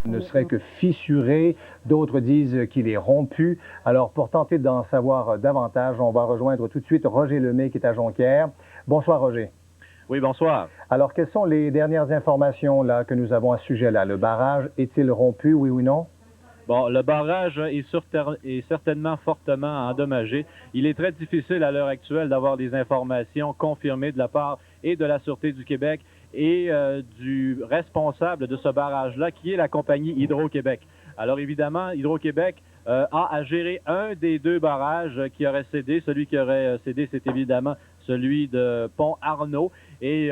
ne serait que fissuré, d'autres disent qu'il est rompu. Alors, pour tenter d'en savoir davantage, on va rejoindre tout de suite Roger Lemay qui est à Jonquière. Bonsoir, Roger. Oui, bonsoir. Alors, quelles sont les dernières informations là, que nous avons à ce sujet-là? Le barrage est-il rompu, oui ou non? Bon, le barrage est certainement fortement endommagé. Il est très difficile à l'heure actuelle d'avoir des informations confirmées de la part et de la Sûreté du Québec et du responsable de ce barrage-là, qui est la compagnie Hydro-Québec. Alors évidemment, Hydro-Québec a à gérer un des deux barrages qui aurait cédé. Celui qui aurait cédé, c'est évidemment celui de Pont-Arnaud. Et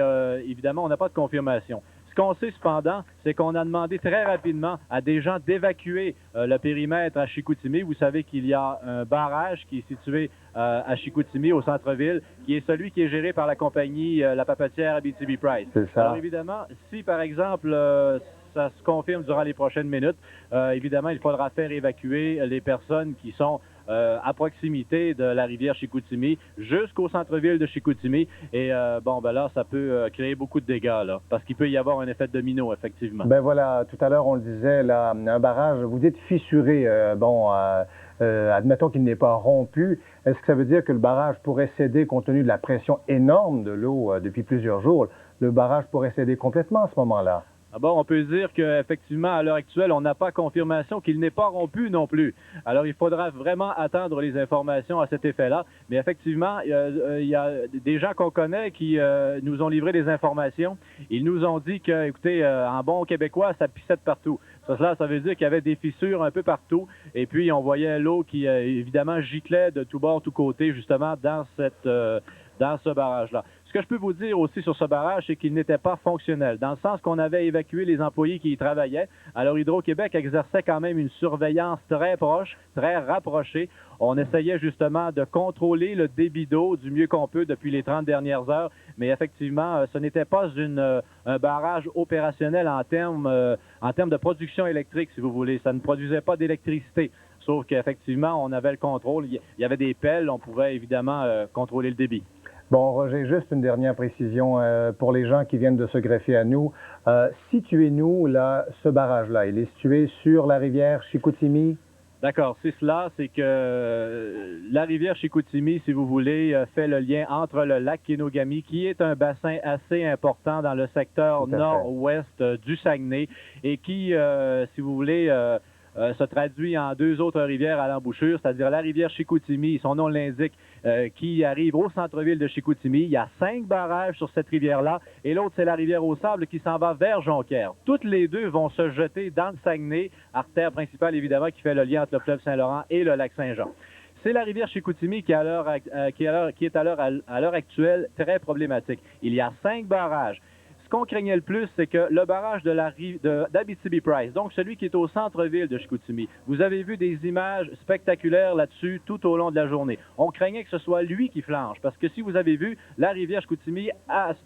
évidemment, on n'a pas de confirmation. Ce qu'on sait cependant, c'est qu'on a demandé très rapidement à des gens d'évacuer le périmètre à Chicoutimi. Vous savez qu'il y a un barrage qui est situé à Chicoutimi, au centre-ville, qui est celui qui est géré par la compagnie La Papetière Abitibi-Price. C'est ça. Alors évidemment, si par exemple ça se confirme durant les prochaines minutes, évidemment, il faudra faire évacuer les personnes qui sont à proximité de la rivière Chicoutimi jusqu'au centre-ville de Chicoutimi. Et bon, ben là, ça peut créer beaucoup de dégâts, là, parce qu'il peut y avoir un effet domino, effectivement. Ben voilà, tout à l'heure, on le disait, là, un barrage, vous dites fissuré. Admettons qu'il n'est pas rompu. Est-ce que ça veut dire que le barrage pourrait céder compte tenu de la pression énorme de l'eau depuis plusieurs jours? Le barrage pourrait céder complètement à ce moment-là? Ah bon, on peut dire qu'effectivement, à l'heure actuelle, on n'a pas confirmation qu'il n'est pas rompu non plus. Alors, il faudra vraiment attendre les informations à cet effet-là. Mais effectivement, il y a des gens qu'on connaît qui nous ont livré des informations. Ils nous ont dit que, écoutez, en bon québécois, ça pissait de partout. Ça veut dire qu'il y avait des fissures un peu partout. Et puis, on voyait l'eau qui, évidemment, giclait de tous bords, tous côtés, justement, dans ce barrage-là. Ce que je peux vous dire aussi sur ce barrage, c'est qu'il n'était pas fonctionnel, dans le sens qu'on avait évacué les employés qui y travaillaient. Alors, Hydro-Québec exerçait quand même une surveillance très proche, très rapprochée. On essayait justement de contrôler le débit d'eau du mieux qu'on peut depuis les 30 dernières heures, mais effectivement, ce n'était pas un barrage opérationnel en termes de production électrique, si vous voulez. Ça ne produisait pas d'électricité. Sauf qu'effectivement, on avait le contrôle. Il y avait des pelles, on pouvait évidemment contrôler le débit. Bon, Roger, juste une dernière précision pour les gens qui viennent de se greffer à nous. Situez-nous, là, ce barrage-là. Il est situé sur la rivière Chicoutimi? D'accord, c'est cela, c'est que la rivière Chicoutimi, si vous voulez, fait le lien entre le lac Kenogami, qui est un bassin assez important dans le secteur nord-ouest du Saguenay, et qui, si vous voulez, se traduit en deux autres rivières à l'embouchure, c'est-à-dire la rivière Chicoutimi, son nom l'indique, qui arrive au centre-ville de Chicoutimi. Il y a 5 barrages sur cette rivière-là, et l'autre, c'est la rivière aux Sables qui s'en va vers Jonquière. Toutes les deux vont se jeter dans le Saguenay, artère principale, évidemment, qui fait le lien entre le fleuve Saint-Laurent et le lac Saint-Jean. C'est la rivière Chicoutimi qui est à l'heure actuelle très problématique. Il y a 5 barrages. Ce qu'on craignait le plus, c'est que le barrage d'Abitibi-Price, donc celui qui est au centre-ville de Chicoutimi, vous avez vu des images spectaculaires là-dessus tout au long de la journée. On craignait que ce soit lui qui flanche, parce que si vous avez vu, la rivière Chicoutimi,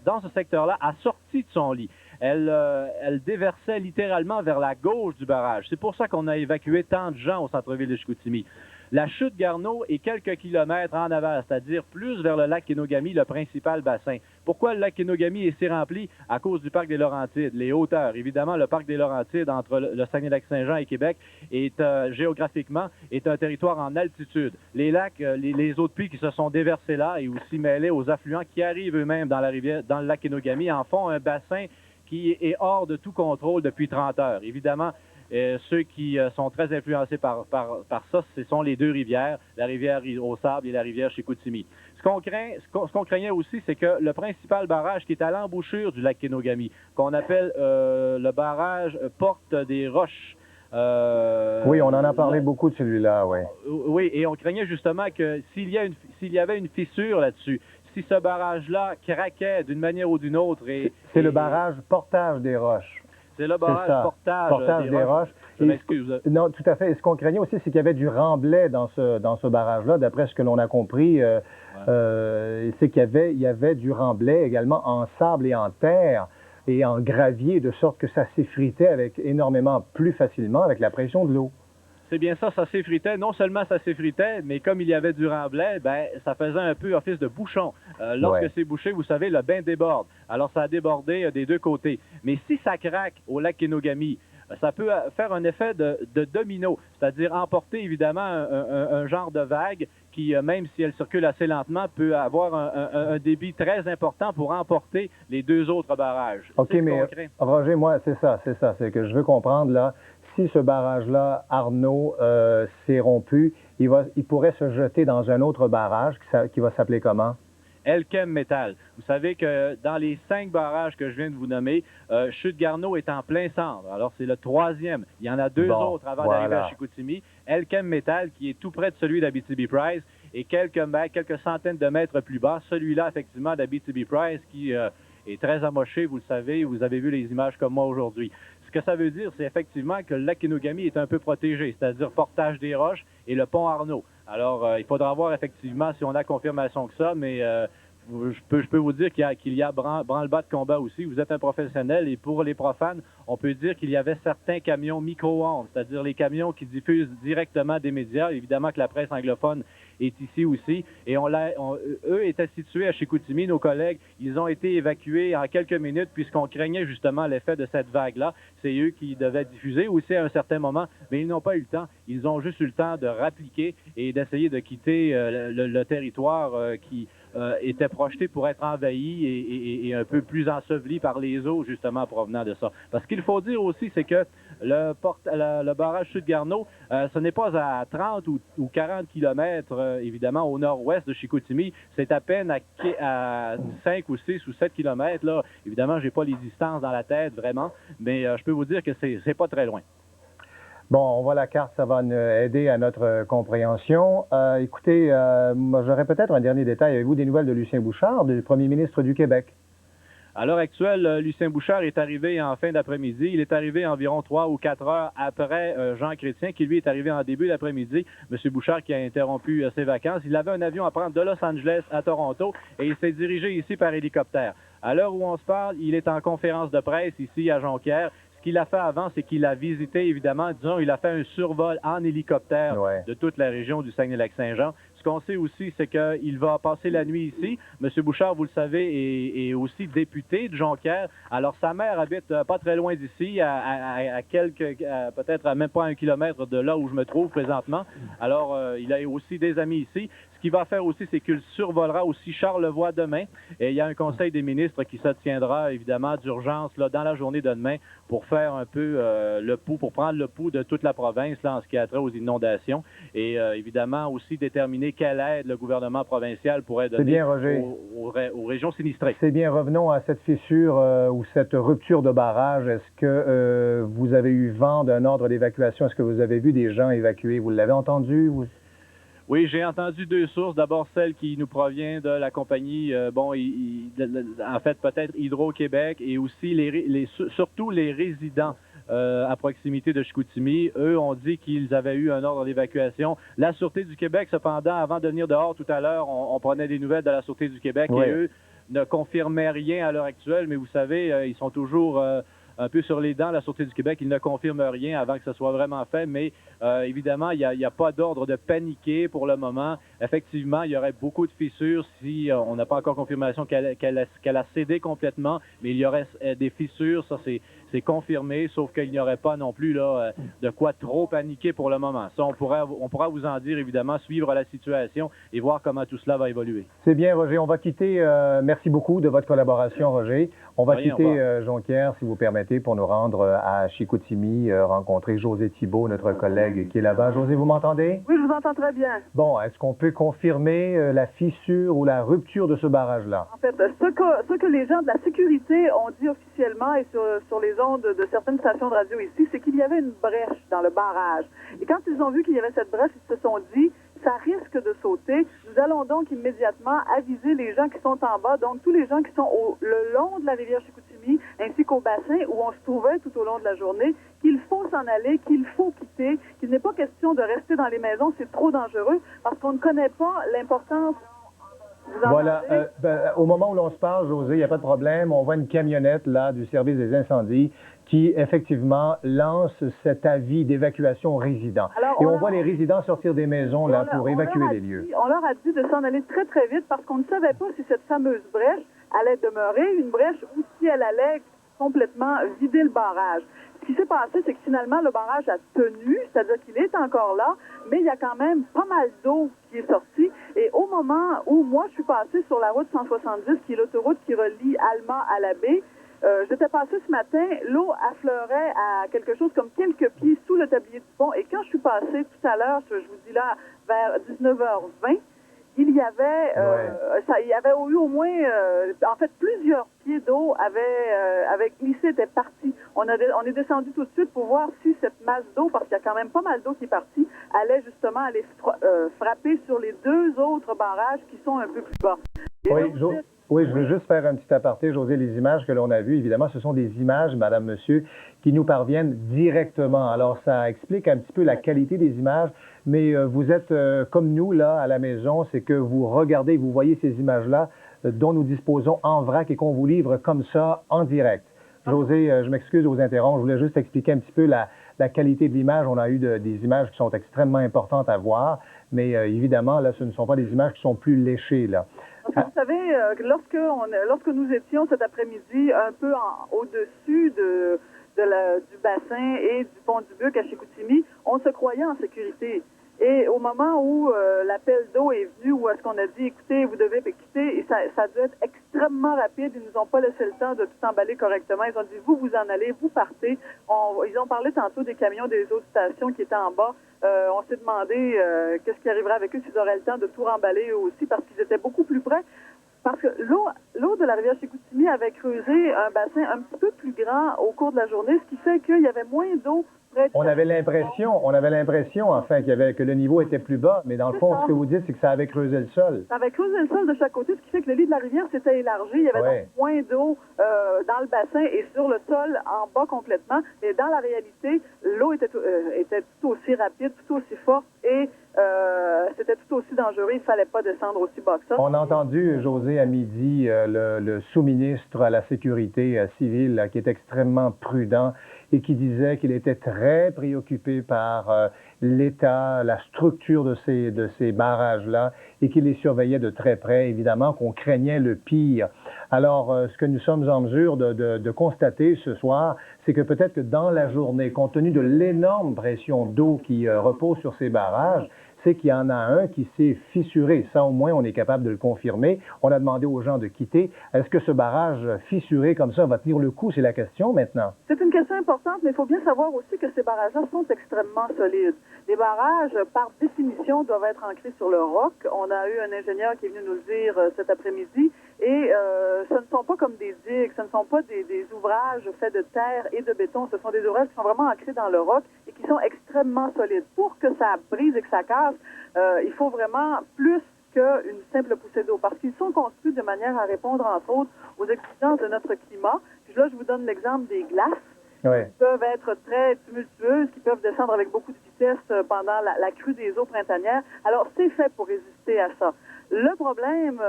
dans ce secteur-là, a sorti de son lit. Elle déversait littéralement vers la gauche du barrage. C'est pour ça qu'on a évacué tant de gens au centre-ville de Chicoutimi. La chute Garneau est quelques kilomètres en aval, c'est-à-dire plus vers le lac Kenogami, le principal bassin. Pourquoi le lac Kenogami est si rempli? À cause du parc des Laurentides, les hauteurs. Évidemment, le parc des Laurentides, entre le Saguenay-Lac-Saint-Jean et Québec, géographiquement, est un territoire en altitude. Les lacs, les eaux de pluie qui se sont déversées là et aussi mêlées aux affluents qui arrivent eux-mêmes dans la rivière, dans le lac Kenogami, en font un bassin qui est hors de tout contrôle depuis 30 heures. Évidemment, ceux qui sont très influencés par ça, ce sont les deux rivières, la rivière aux Sables et la rivière Chicoutimi. Ce qu'on craignait aussi, c'est que le principal barrage qui est à l'embouchure du lac Kenogami, qu'on appelle le barrage Porte des Roches. Oui, on en a parlé beaucoup de celui-là, oui. Oui, et on craignait justement que s'il y avait une fissure là-dessus, si ce barrage-là craquait d'une manière ou d'une autre... C'est le barrage Portage des Roches. C'est le barrage portage des roches. Je m'excuse. Non, tout à fait. Et ce qu'on craignait aussi, c'est qu'il y avait du remblai dans ce barrage-là. D'après ce que l'on a compris, c'est qu'il y avait du remblai également en sable et en terre et en gravier, de sorte que ça s'effritait avec énormément plus facilement avec la pression de l'eau. C'est bien ça s'effritait. Non seulement ça s'effritait, mais comme il y avait du remblai, ça faisait un peu office de bouchon. Lorsque c'est bouché, vous savez, le bain déborde. Alors, ça a débordé des deux côtés. Mais si ça craque au lac Kenogami, ça peut faire un effet de domino, c'est-à-dire emporter évidemment un genre de vague qui, même si elle circule assez lentement, peut avoir un débit très important pour emporter les deux autres barrages. OK, mais Roger, moi, c'est ça. C'est que je veux comprendre, là, si ce barrage-là, Arnaud, s'est rompu, il pourrait se jeter dans un autre barrage qui va s'appeler comment? Elkem Metal. Vous savez que dans les 5 barrages que je viens de vous nommer, Chute-Garneau est en plein centre. Alors, c'est le 3e. Il y en a 2 autres avant d'arriver à Chicoutimi. Elkem Metal, qui est tout près de celui d'Abitibi-Price, et quelques centaines de mètres plus bas, celui-là, effectivement, d'Abitibi-Price, qui est très amoché, vous le savez, vous avez vu les images comme moi aujourd'hui. Ce que ça veut dire, c'est effectivement que le lac Kenogami est un peu protégé, c'est-à-dire Portage des Roches et le pont Arnaud. Alors, il faudra voir effectivement si on a confirmation que ça, mais je peux vous dire qu'il y a branle-bas de combat aussi. Vous êtes un professionnel et pour les profanes, on peut dire qu'il y avait certains camions micro-ondes, c'est-à-dire les camions qui diffusent directement des médias. Évidemment que la presse anglophone est ici aussi. Et eux étaient situés à Chicoutimi, nos collègues. Ils ont été évacués en quelques minutes puisqu'on craignait justement l'effet de cette vague-là. C'est eux qui devaient diffuser aussi à un certain moment, mais ils n'ont pas eu le temps. Ils ont juste eu le temps de rappliquer et d'essayer de quitter le territoire qui était projeté pour être envahi et un peu plus enseveli par les eaux, justement, provenant de ça. Parce qu'il faut dire aussi, c'est que le barrage Chute-Garneau, ce n'est pas à 30 ou 40 kilomètres, évidemment, au nord-ouest de Chicoutimi. C'est à peine à 5 ou 6 ou 7 kilomètres. Là. Évidemment, je n'ai pas les distances dans la tête, vraiment, mais je peux vous dire que c'est pas très loin. Bon, on voit la carte, ça va nous aider à notre compréhension. Écoutez, j'aurais peut-être un dernier détail. Avez-vous des nouvelles de Lucien Bouchard, du premier ministre du Québec? À l'heure actuelle, Lucien Bouchard est arrivé en fin d'après-midi. Il est arrivé environ 3 ou 4 heures après Jean Chrétien, qui lui est arrivé en début d'après-midi. M. Bouchard qui a interrompu ses vacances. Il avait un avion à prendre de Los Angeles à Toronto et il s'est dirigé ici par hélicoptère. À l'heure où on se parle, il est en conférence de presse ici à Jonquière. Ce qu'il a fait avant, c'est qu'il a visité, évidemment, disons, il a fait un survol en hélicoptère de toute la région du Saguenay-Lac-Saint-Jean. Ce qu'on sait aussi, c'est qu'il va passer la nuit ici. M. Bouchard, vous le savez, est aussi député de Jonquière. Alors, sa mère habite pas très loin d'ici, peut-être même pas 1 kilomètre de là où je me trouve présentement. Alors, il a aussi des amis ici. Ce qu'il va faire aussi, c'est qu'il survolera aussi Charlevoix demain. Et il y a un conseil des ministres qui se tiendra, évidemment, d'urgence là, dans la journée de demain pour faire un peu le pouls, pour prendre le pouls de toute la province là, en ce qui a trait aux inondations. Et évidemment, aussi déterminer quelle aide le gouvernement provincial pourrait donner aux régions sinistrées. C'est bien. Revenons à cette fissure ou cette rupture de barrage. Est-ce que vous avez eu vent d'un ordre d'évacuation? Est-ce que vous avez vu des gens évacués? Vous l'avez entendu? Oui, j'ai entendu 2 sources. D'abord, celle qui nous provient de la compagnie, en fait, peut-être Hydro-Québec et aussi surtout les résidents à proximité de Chicoutimi. Eux ont dit qu'ils avaient eu un ordre d'évacuation. La Sûreté du Québec, cependant, avant de venir dehors tout à l'heure, on prenait des nouvelles de la Sûreté du Québec et eux ne confirmaient rien à l'heure actuelle, mais vous savez, ils sont toujours un peu sur les dents, la Sûreté du Québec. Ils ne confirment rien avant que ce soit vraiment fait, mais évidemment, il n'y a pas d'ordre de paniquer pour le moment. Effectivement, il y aurait beaucoup de fissures si on n'a pas encore confirmation qu'elle a cédé complètement, mais il y aurait des fissures, ça c'est confirmé, sauf qu'il n'y aurait pas non plus là, de quoi trop paniquer pour le moment. Ça, on pourra vous en dire, évidemment, suivre la situation et voir comment tout cela va évoluer. C'est bien, Roger. On va quitter, merci beaucoup de votre collaboration, Roger. On va quitter Jonquière, si vous permettez, pour nous rendre à Chicoutimi, rencontrer José Thibault, notre collègue qui est là-bas. José, vous m'entendez? Oui, je vous entends très bien. Bon, est-ce qu'on peut confirmer la fissure ou la rupture de ce barrage-là? En fait, ce que les gens de la sécurité ont dit officiellement et sur les ondes de certaines stations de radio ici, c'est qu'il y avait une brèche dans le barrage. Et quand ils ont vu qu'il y avait cette brèche, ils se sont dit, ça risque de sauter. Nous allons donc immédiatement aviser les gens qui sont en bas, donc tous les gens qui sont le long de la rivière Chicoutimi, ainsi qu'au bassin où on se trouvait tout au long de la journée, qu'il faut s'en aller, qu'il faut quitter, qu'il n'est pas question de rester dans les maisons, c'est trop dangereux, parce qu'on ne connaît pas l'importance. Voilà. Au moment où l'on se parle, José, il n'y a pas de problème. On voit une camionnette là du service des incendies qui, effectivement, lance cet avis d'évacuation aux résidents. Alors, on voit les résidents sortir des maisons là pour évacuer les lieux. On leur a dit de s'en aller très, très vite parce qu'on ne savait pas si cette fameuse brèche allait demeurer une brèche ou si elle allait complètement vidé le barrage. Ce qui s'est passé, c'est que finalement, le barrage a tenu, c'est-à-dire qu'il est encore là, mais il y a quand même pas mal d'eau qui est sortie. Et au moment où moi, je suis passée sur la route 170, qui est l'autoroute qui relie Alma à la baie, j'étais passée ce matin, l'eau affleurait à quelque chose comme quelques pieds sous le tablier du pont. Et quand je suis passée tout à l'heure, je vous dis là, vers 19h20, il y avait, il y avait eu au moins, en fait, plusieurs pieds d'eau avaient glissé, étaient partis. On est descendu tout de suite pour voir si cette masse d'eau, parce qu'il y a quand même pas mal d'eau qui est partie, allait justement aller frapper sur les deux autres barrages qui sont un peu plus bas. Oui, je veux juste faire un petit aparté, José. Les images que l'on a vues, évidemment, ce sont des images, madame, monsieur, qui nous parviennent directement. Alors, ça explique un petit peu la qualité des images, mais vous êtes comme nous, là, à la maison, c'est que vous regardez, vous voyez ces images-là dont nous disposons en vrac et qu'on vous livre comme ça, en direct. José, je m'excuse de vous interrompre, je voulais juste expliquer un petit peu la qualité de l'image. On a eu des images qui sont extrêmement importantes à voir, mais évidemment, là, ce ne sont pas des images qui sont plus léchées, là. Vous savez, lorsque nous étions cet après-midi un peu au-dessus du bassin et du pont du Buc à Chicoutimi, on se croyait en sécurité. Et au moment où l'appel d'eau est venu, où est-ce qu'on a dit, écoutez, vous devez quitter, et ça a dû être extrêmement rapide. Ils nous ont pas laissé le temps de tout emballer correctement. Ils ont dit, vous en allez, vous partez. Ils ont parlé tantôt des camions des autres stations qui étaient en bas. On s'est demandé qu'est-ce qui arriverait avec eux s'ils auraient le temps de tout remballer eux aussi, parce qu'ils étaient beaucoup plus près. Parce que l'eau de la rivière Chicoutimi avait creusé un bassin un petit peu plus grand au cours de la journée, ce qui fait qu'il y avait moins d'eau. On avait l'impression, enfin, que le niveau était plus bas, mais dans le fond, ce que vous dites, c'est que ça avait creusé le sol. Ça avait creusé le sol de chaque côté, ce qui fait que le lit de la rivière s'était élargi. Il y avait donc moins d'eau dans le bassin et sur le sol en bas complètement. Mais dans la réalité, l'eau était tout aussi rapide, tout aussi forte et c'était tout aussi dangereux. Il ne fallait pas descendre aussi bas que ça. On a entendu, José, à midi, le sous-ministre à la Sécurité civile qui est extrêmement prudent et qui disait qu'il était très préoccupé par l'état, la structure de ces barrages-là et qu'il les surveillait de très près, évidemment, qu'on craignait le pire. Alors, ce que nous sommes en mesure de constater ce soir, c'est que peut-être que dans la journée, compte tenu de l'énorme pression d'eau qui repose sur ces barrages, c'est qu'il y en a un qui s'est fissuré. Ça, au moins, on est capable de le confirmer. On a demandé aux gens de quitter. Est-ce que ce barrage fissuré comme ça va tenir le coup? C'est la question maintenant. C'est une question importante, mais il faut bien savoir aussi que ces barrages-là sont extrêmement solides. Les barrages, par définition, doivent être ancrés sur le roc. On a eu un ingénieur qui est venu nous le dire cet après-midi. Et ce ne sont pas comme des digues, ce ne sont pas des ouvrages faits de terre et de béton. Ce sont des ouvrages qui sont vraiment ancrés dans le roc et qui sont extrêmement solides. Pour que ça brise et que ça casse, il faut vraiment plus qu'une simple poussée d'eau, parce qu'ils sont construits de manière à répondre, entre autres, aux exigences de notre climat. Puis là, je vous donne l'exemple des glaces. Qui peuvent être très tumultueuses, qui peuvent descendre avec beaucoup de vitesse pendant la crue des eaux printanières. Alors, c'est fait pour résister à ça. Le problème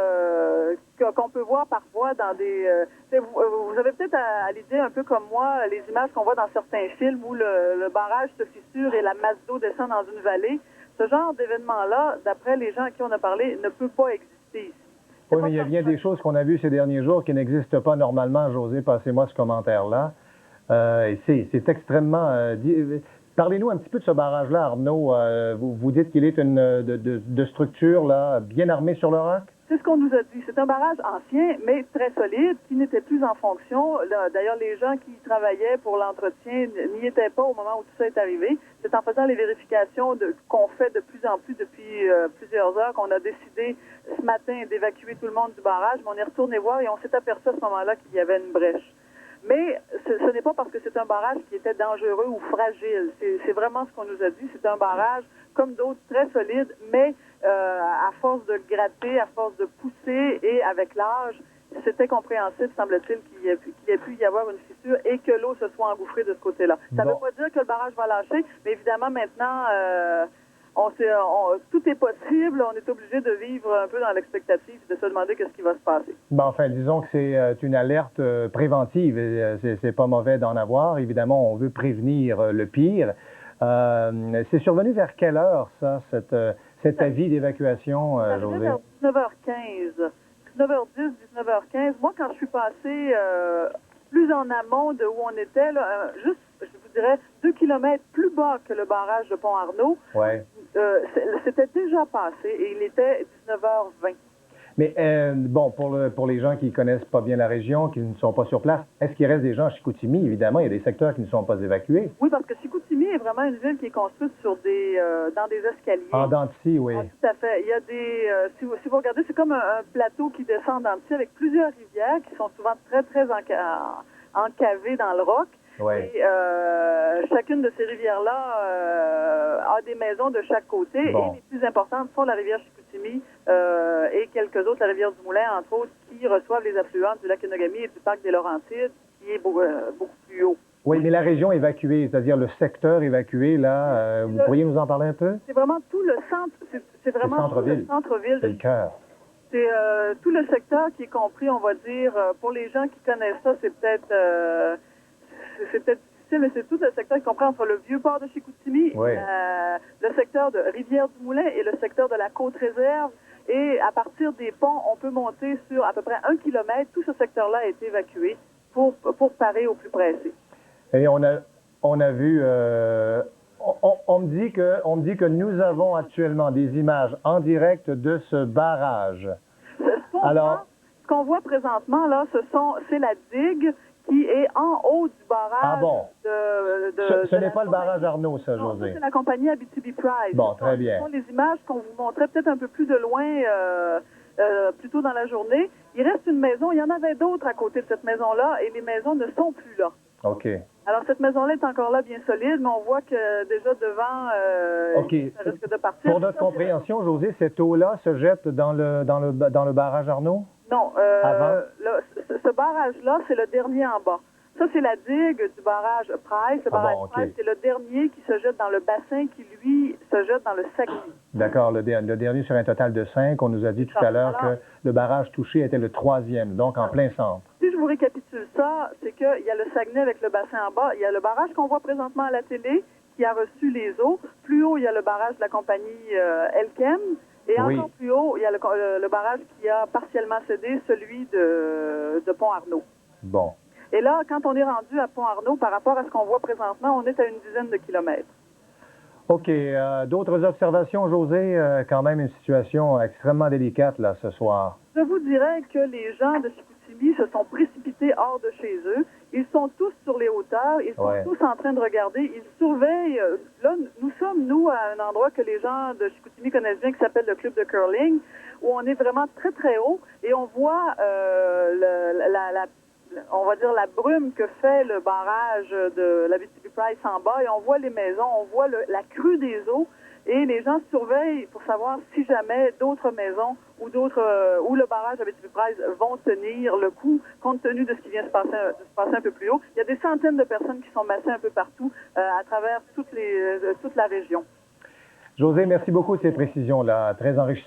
qu'on peut voir parfois dans des... vous avez peut-être à l'idée, un peu comme moi, les images qu'on voit dans certains films où le barrage se fissure et la masse d'eau descend dans une vallée. Ce genre d'événement-là, d'après les gens à qui on a parlé, ne peut pas exister ici. Oui, mais il y a bien des choses qu'on a vues ces derniers jours qui n'existent pas normalement. José, passez-moi ce commentaire-là. C'est extrêmement... Parlez-nous un petit peu de ce barrage-là, Arnaud. Vous dites qu'il est de structure là, bien armée sur le roc? C'est ce qu'on nous a dit. C'est un barrage ancien, mais très solide, qui n'était plus en fonction. D'ailleurs, les gens qui travaillaient pour l'entretien n'y étaient pas au moment où tout ça est arrivé. C'est en faisant les vérifications qu'on fait de plus en plus depuis plusieurs heures qu'on a décidé ce matin d'évacuer tout le monde du barrage. Mais on est retourné voir et on s'est aperçu à ce moment-là qu'il y avait une brèche. Mais ce n'est pas parce que c'est un barrage qui était dangereux ou fragile. C'est vraiment ce qu'on nous a dit. C'est un barrage, comme d'autres, très solide, mais à force de le gratter, à force de pousser et avec l'âge, c'était compréhensible, semble-t-il, qu'il y ait pu y avoir une fissure et que l'eau se soit engouffrée de ce côté-là. Ça ne veut pas dire que le barrage va lâcher, mais évidemment, maintenant... tout est possible. On est obligé de vivre un peu dans l'expectative et de se demander qu'est-ce qui va se passer. Bon, enfin, disons que c'est une alerte préventive. C'est pas mauvais d'en avoir. Évidemment, on veut prévenir le pire. C'est survenu vers quelle heure, ça, cet avis d'évacuation, José? Vers 19h15. 19h10, 19h15. Moi, quand je suis passée plus en amont de où on était, là, juste, je vous dirais, 2 kilomètres plus bas que le barrage de Pont-Arnaud. Ouais. C'était déjà passé et il était 19h20. Mais bon, pour les gens qui ne connaissent pas bien la région, qui ne sont pas sur place, est-ce qu'il reste des gens à Chicoutimi? Évidemment, il y a des secteurs qui ne sont pas évacués. Oui, parce que Chicoutimi est vraiment une ville qui est construite sur dans des escaliers. En dents de scie, oui. Ah, tout à fait. Il y a si vous regardez, c'est comme un plateau qui descend en dents de scie avec plusieurs rivières qui sont souvent très, très encavées dans le roc. Oui. Et chacune de ces rivières-là a des maisons de chaque côté. Bon. Et les plus importantes sont la rivière Chicoutimi et quelques autres, la rivière du Moulin, entre autres, qui reçoivent les affluents du lac Kenogami et du parc des Laurentides, qui est beaucoup plus haut. Oui, mais la région évacuée, c'est-à-dire le secteur évacué, là, vous pourriez nous en parler un peu? C'est vraiment tout le centre, c'est vraiment tout le centre-ville. C'est le cœur. C'est tout le secteur qui est compris, on va dire, pour les gens qui connaissent ça, c'est peut-être difficile, mais c'est tout le secteur qui comprend entre le vieux port de Chicoutimi, oui. le secteur de Rivière-du-Moulin et le secteur de la Côte-Réserve. Et à partir des ponts, on peut monter sur à peu près 1 kilomètre. Tout ce secteur-là a été évacué pour parer au plus pressé. Et on a vu, on me dit que nous avons actuellement des images en direct de ce barrage. Ce qu'on voit présentement, là, c'est la digue qui est en haut du barrage. Ah bon? Ce n'est pas le barrage Arnaud, ça, non, José? c'est la compagnie Abitibi-Price. Bon, très bien. Ce sont les images qu'on vous montrait peut-être un peu plus de loin plus tôt dans la journée. Il reste une maison. Il y en avait d'autres à côté de cette maison-là et les maisons ne sont plus là. OK. Alors, cette maison-là est encore là, bien solide, mais on voit que déjà devant, ça risque de partir. Pour notre compréhension, José, cette eau-là se jette dans le barrage Arnaud? Non. Ce barrage-là, c'est le dernier en bas. Ça, c'est la digue du barrage Price. Le barrage Price, c'est le dernier qui se jette dans le bassin qui, lui, se jette dans le Saguenay. D'accord. Le dernier sur un total de 5. On nous a dit tout à l'heure que le barrage touché était le 3e, donc en plein centre. Si je vous récapitule ça, c'est qu'il y a le Saguenay avec le bassin en bas. Il y a le barrage qu'on voit présentement à la télé qui a reçu les eaux. Plus haut, il y a le barrage de la compagnie Elkem. Et encore plus haut, il y a le barrage qui a partiellement cédé, celui de Pont-Arnaud. Bon. Et là, quand on est rendu à Pont-Arnaud, par rapport à ce qu'on voit présentement, on est à une dizaine de kilomètres. OK. D'autres observations, José? Quand même une situation extrêmement délicate, là, ce soir. Je vous dirais que les gens de Chicoutimi se sont précipités hors de chez eux. Ils sont tous sur les hauteurs. Ils sont tous en train de regarder. Ils surveillent. Là, nous sommes, à un endroit que les gens de Chicoutimi connaissent bien, qui s'appelle le club de curling, où on est vraiment très, très haut. Et on voit on va dire la brume que fait le barrage de l'Abitibi-Price en bas, et on voit les maisons, on voit la crue des eaux, et les gens surveillent pour savoir si jamais d'autres maisons ou où le barrage Abitibi-Price vont tenir le coup, compte tenu de ce qui vient de se passer un peu plus haut. Il y a des centaines de personnes qui sont massées un peu partout à travers toute la région. José, merci beaucoup de ces précisions-là, très enrichissantes.